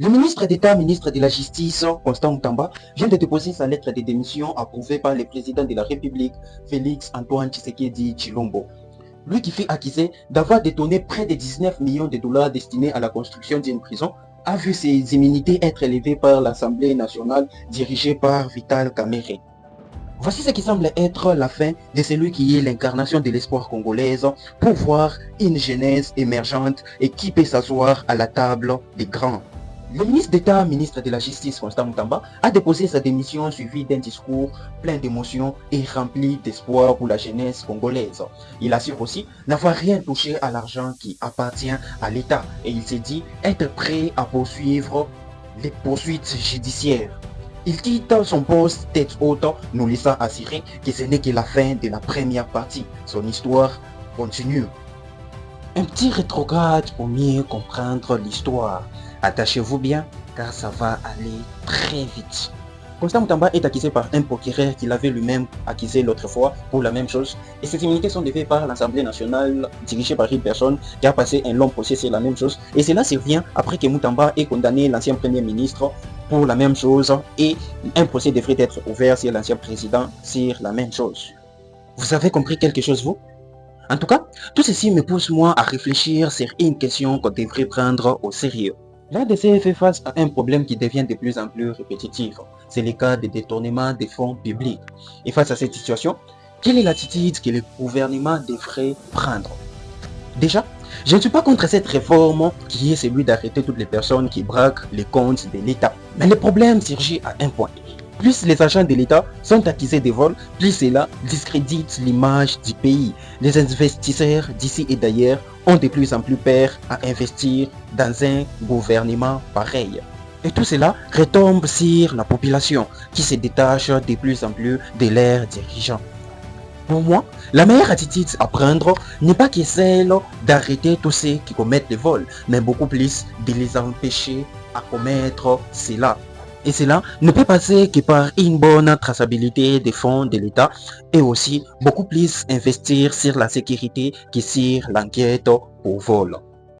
Le ministre d'État, ministre de la Justice, Constant Mutamba, vient de déposer sa lettre de démission approuvée par le président de la République, Félix Antoine Tshisekedi Chilombo. Lui qui fut accusé d'avoir détourné près de 19 millions de dollars destinés à la construction d'une prison, a vu ses immunités être élevées par l'Assemblée nationale dirigée par Vital Kamerhe. Voici ce qui semble être la fin de celui qui est l'incarnation de l'espoir congolaise pour voir une jeunesse émergente et qui peut s'asseoir à la table des grands. Le ministre d'État, ministre de la Justice, Constant Mutamba, a déposé sa démission suivie d'un discours plein d'émotions et rempli d'espoir pour la jeunesse congolaise. Il assure aussi n'avoir rien touché à l'argent qui appartient à l'État et il s'est dit être prêt à poursuivre les poursuites judiciaires. Il quitte son poste tête haute, nous laissant assurer que ce n'est que la fin de la première partie. Son histoire continue. Un petit rétrograde pour mieux comprendre l'histoire. Attachez-vous bien car ça va aller très vite. Constant Mutamba est accusé par un procureur qu'il avait lui-même accusé l'autre fois pour la même chose et ses immunités sont levées par l'Assemblée nationale dirigée par une personne qui a passé un long procès sur la même chose et cela survient après que Mutamba ait condamné l'ancien premier ministre pour la même chose et un procès devrait être ouvert sur l'ancien président sur la même chose. Vous avez compris quelque chose vous? En tout cas, tout ceci me pousse moi à réfléchir sur une question qu'on devrait prendre au sérieux. L'ADC fait face à un problème qui devient de plus en plus répétitif. C'est le cas de détournement des fonds publics. Et face à cette situation, quelle est l'attitude que le gouvernement devrait prendre? Déjà, je ne suis pas contre cette réforme qui est celui d'arrêter toutes les personnes qui braquent les comptes de l'État. Mais le problème surgit à un point. Plus les agents de l'État sont accusés de vol, plus cela discrédite l'image du pays. Les investisseurs d'ici et d'ailleurs ont de plus en plus peur à investir dans un gouvernement pareil. Et tout cela retombe sur la population qui se détache de plus en plus de leurs dirigeants. Pour moi, la meilleure attitude à prendre n'est pas que celle d'arrêter tous ceux qui commettent le vol, mais beaucoup plus de les empêcher à commettre cela. Et cela ne peut passer que par une bonne traçabilité des fonds de l'État et aussi beaucoup plus investir sur la sécurité que sur l'enquête pour vol.